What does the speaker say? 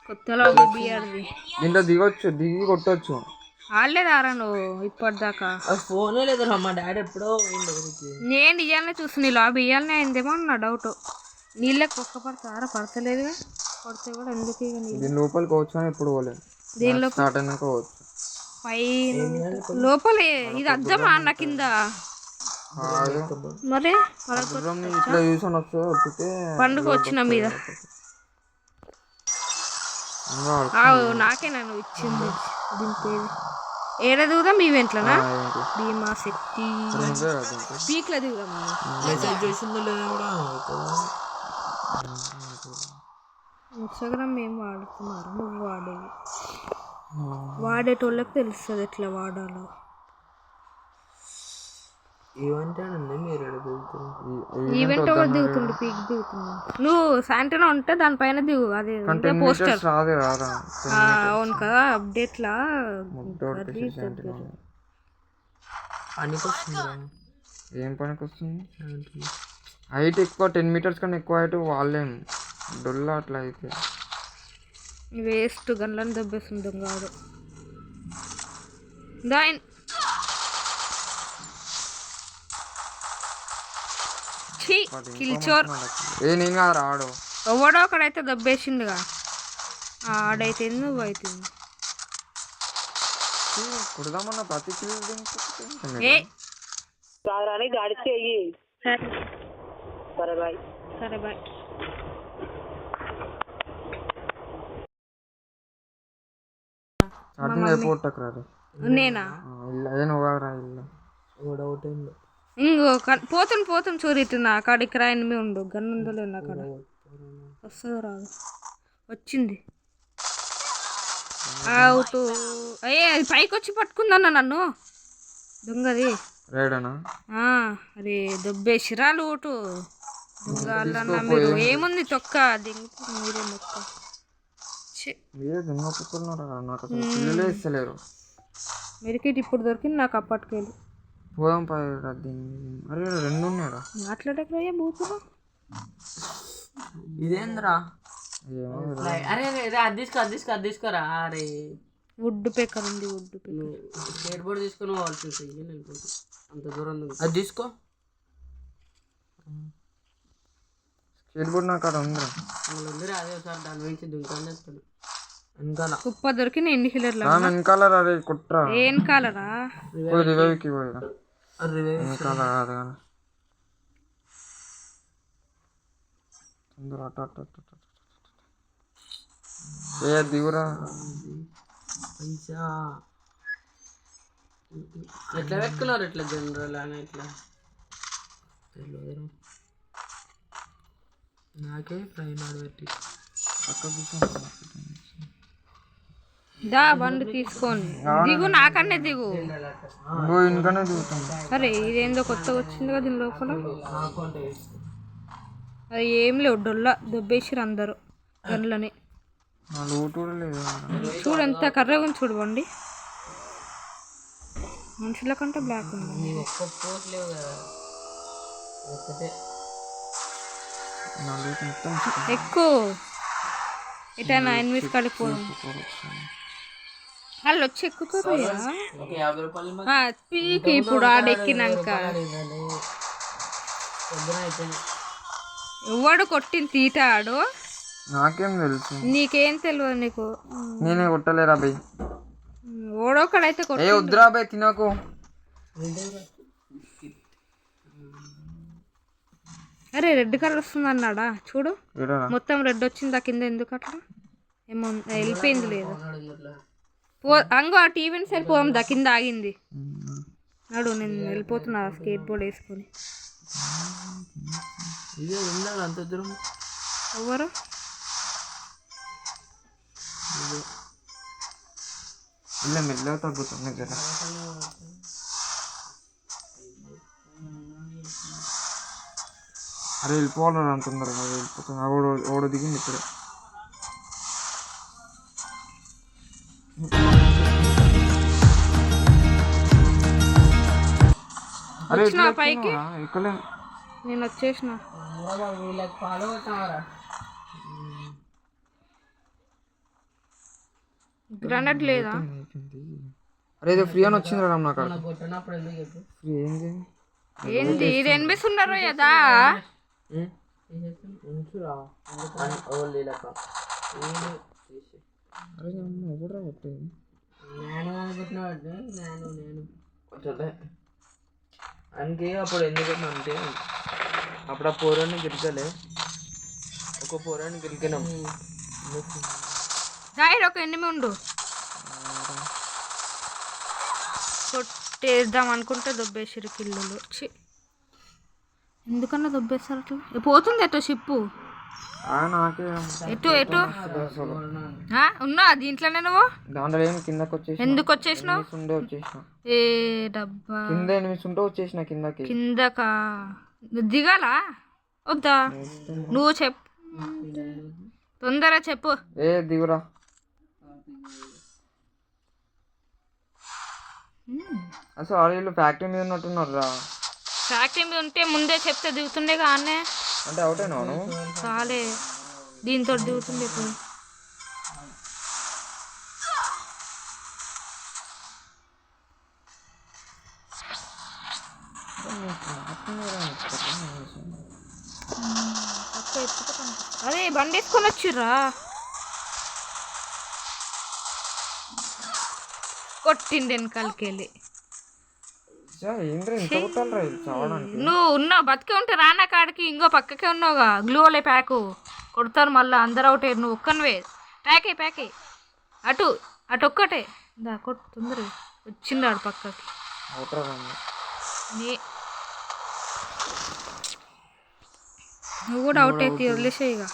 కొత్తలో బిఆర్ది దీంట్లో దిగొచ్చు, దిగి కొట్టొచ్చు. ఆడలేదారా నువ్వు ఇప్పటిదాకా? ఫోనే లేదురా, మా డాడీ ఎప్పుడో నేను ఇయ్యాలనే చూస్తున్నా, లాబీ ఇయ్యాలనే అయిందేమో నా డౌట్. నీళ్ళకి కుక్క పడతారా? పడతలేదుగా. పడితే కూడా ఎందుకు ఇక దీని లోపలికి పోవచ్చు అని ఎప్పుడు పోలేదు. దీనిలో స్టార్ట్ అయినాక పోవచ్చు. పైన లోపల ఇది అద్దమా అన్న కింద మరి ఇట్లా చూసాను వస్తే వచ్చితే పండుగ వచ్చిన మీద నాకే నన్ను ఇచ్చింది. దీని పేరు ఏడ దిగుదాం? ఈవెంట్లనా? భీమా శక్తి పీక్ల దిగుదాం. మెసేజ్ చేసిందో లేదా కూడా. ఇన్స్టాగ్రామ్ ఏం వాడుతున్నారు? నువ్వు వాడేటోళ్ళకి తెలుస్తుంది ఎట్లా వాడాలో. ఏమంటానండి మీరు ఈవెంట్ ఒకటి దిగుతుండు, పీక్ దిగుతుంది. నువ్వు శాంటనా ఉంటే దానిపైన దిగు. అదే పోస్టర్. అవును కదా, అప్డేట్ లా ఏం పనికి వస్తుంది? హైట్ ఎక్కువ, 10 meters కన్నా ఎక్కువ హైట్ వాళ్ళేం డొల్ల అట్లా అయితే వేస్ట్. గన్లను దెబ్బేస్తుంది కాదు. దాని కిల్చోర్ నేను కాదు రాడు. ఎవడో ఒకడైతే దెబ్బేసిండుగా. ఆడైతే నువ్వు అవుతుంది. కుడదామన్న ప్రతి గాడి చెయ్యి. సరే బాయ్. సరే బాయ్. నేనా? ఇంకో పోతాను చూరిట్టు నా కాడికి రాయని మీ ఉండు. గన్ను ఉందో లేదు నా కాడ. వస్తుందో రాదు? వచ్చింది. అవుతూ అయ్యే పైకి వచ్చి పట్టుకుందన్న నన్ను దొంగది. అరే దొబ్బేసిరా లూటు దొంగ అన్న. మీరు ఏముంది తొక్క దింగు, మీరే మొక్క. మెరికెట్ ఇప్పుడు దొరికింది నాకు. అప్పటికెళ్ళి పోదాం. అరే 2 ఉన్నాయా? మాట్లాడకపోయా బూతులు. ఇదేంద్రా? అరే అది తీసుకోరా. అరే వుడ్ పేకర్ ఉంది. వుడ్ పేకర్ స్కేట్ బోర్డ్ తీసుకుని పోవాల్సి అంత దూరం. అది తీసుకో. స్కేట్ బోర్డ్ నాకు అక్కడ ఉందిరా. అదే సార్ దాని గురించి దుంకాను వెనకాల కుప్ప దొరికిన ఎన్ని కిలర్లు వెనకాల. అరే కుట్రా ఏం కాలరా? రివైవ్కి పోయిరా. వెనకాల కాదు కానీ దిగురా. పైసా ఎట్లా పెట్టుకున్నారు? ఎట్లా జనరల్ అని ఎట్లా తెలియదు నాకే. ఫ్రైన్ పెట్టి దా బండి తీసుకొని దిగు. నాకన్నే దిగు. ఇంకనే దిగుతాం. అరే ఇదేందో కొత్తగా వచ్చింది కదా దీని లోపల. అది ఏం లేవు, డొల్ల దొబ్బేసిరు అందరూ గన్లని. చూడు ఎంత కర్రగా ఉంది చూడు బండి. మనుషుల కంటే బ్లాక్ ఉంది. ఎక్కువ ఎటైనా ఎనిమిది కాడికి పోదాం. వాళ్ళు వచ్చి ఎక్కుతారు పీకి. ఇప్పుడు ఆడెక్కినాక ఎవడు కొట్టిన తీట ఆడు? నాకేం తెలుసు? నీకేం తెలియదు. నీకు నేనే కొట్టలేరా బై. ఓడొక్కడైతే కొట్టే వద్దురా బై తినకు. అరే రెడ్ కలర్ వస్తుంది అన్నాడా చూడు. మొత్తం రెడ్ వచ్చింది. కింద ఎందుకు అట్లా ఏమో వెళ్ళిపోయింది. లేదు అంగో ఆ టీవీని సరిపోదాం. కింద ఆగింది నాడు. నేను వెళ్ళిపోతున్నా స్కేట్ బోర్డ్ వేసుకొని. అంత దూరం ఎవరు? మెల్లగా తగ్గుతుంది కదా. అరే వెళ్ళిపోవాలి అంటున్నారు. వెళ్ళిపోతుంది. ఓడ దిగింది ఇప్పుడే. అరే పైకి ఎక్కలే. నేను వచ్చేసిన. గ్రానైట్ లేదా? అరే ఇది ఫ్రీ అని వచ్చింది రా నాకు. నాకు కొట్టినప్పుడు ఎందుకు చెప్పు? ఫ్రీ ఏంది? ఏంది ఇది ఎనిపిస్తున్నారు కదా? ఉంచురా ఓన్లీ లెక్క అరే అమ్మ ఎవడరా కొట్టేది? నేను అనుకుంటున్నాడు నేను వచ్చే అందుకే అప్పుడు ఎందుకు అంటే అప్పుడు ఆ పోరాన్ని గెలిచలే, ఒక పోరాన్ని గెలికినాం. గాయర్ ఒక ఎనిమి ఉండు, కొట్టేద్దాం అనుకుంటే దొబ్బేసిరు కిల్లులు. ఎందుకన్నా దొబ్బేస్తారు అట్లా? పోతుంది ఎటో షిప్పు, నాకే ఎటు ఎటు ఉన్నా దీంట్లోనే నువ్వు? దాంట్లో ఏమి కిందకి వచ్చేసి ఎందుకు వచ్చేసినావు? ఉండే వచ్చేసిన ఏ డబ్బా కింద 8 ఉంటే వచ్చేసిన కిందకి. కిందకా దిగాలా వద్దా? నువ్వు చెప్పు, తొందరగా చెప్పు. ఏ దిగురా. అసలు వీళ్ళు ఫ్యాక్టరీ మీద ఉన్నట్టున్నారు రా. ఫ్యాక్టరీ మీద ఉంటే ముందే చెప్తే దిగుతుండే కానీ అంటే అవుటేనా నువ్వు? చాలే దీంతో దిగుతుండే ఇప్పుడు. అరే బండి వేసుకొని వచ్చిర్రా, కొట్టిండి వెనకాలకి వెళ్ళి. ఏంద్రా ఇంత కొట్టాలరా ఇది చావడానికి? నువ్వు ఉన్నావు బతికే ఉంటే రానా కాడికి, ఇంకో పక్కకే ఉన్నావుగా గ్లూవలే ప్యాకు కొడతారు మళ్ళీ అందరు అవుటే. నువ్వు ఒక్కనివే ప్యాకే అటు అటు ఒక్కటే దా కొట్టు తొందరగా. వచ్చిందాడు పక్కకి, నువ్వు కూడా అవుట్ అయితే వదిలేసేయిగా.